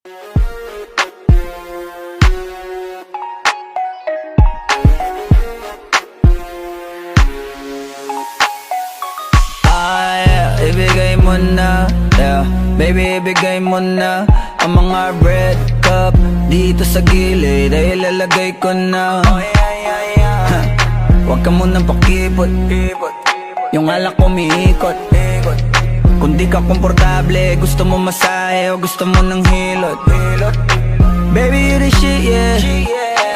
Ibigay mo na, yeah. Baby, ibigay mo na ang mga red cup dito sa gilid ay ilalagay ko na. Huwag ka munang pakipot, yung alak umiikot. Kung di ka komportable, gusto mo masahe o gusto mo ng hilot. Baby, you the shit, yeah.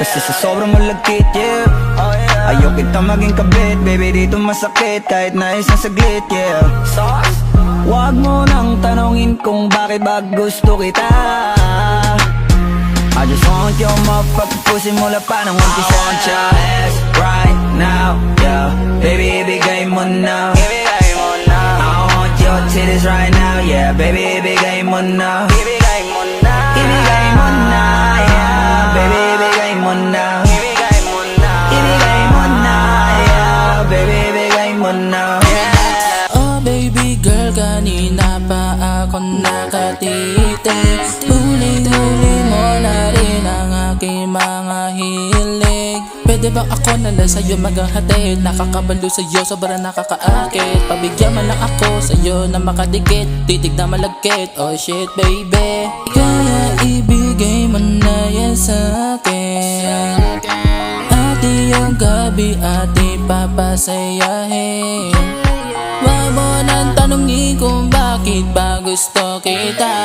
Kasi sa sobrang malagkit, yeah. Ayaw kita maging kabit, baby, dito masakit kahit na isang saglit, yeah. Huwag mo nang tanongin kung bakit ba gusto kita. I just want your motherfucking pussy mula pa ng umpisa. I want your ass right now, yeah. Baby, ibigay mo na. I want your titties right now, yeah. Baby, ibigay mo na. Ibigay mo na, yeah. Baby, ibigay mo na. Ibigay mo na, yeah. Baby, ibigay mo na. Oh baby girl, kanina pa ako nakatiti. Huli-huli mo na rin ang aking mga hilig. Pwede ba ako nalang sa'yo maghahatid? Nakakabalo sa'yo, sobrang nakakaakit. Pabigyan mo lang ako sa'yo na makadikit. Titig na malagkit, oh shit baby. Kaya ibigay mo na yan sa'kin. At iyong gabi at ipapasayahin. Huwag mo nang tanongin kung bakit ba gusto kita.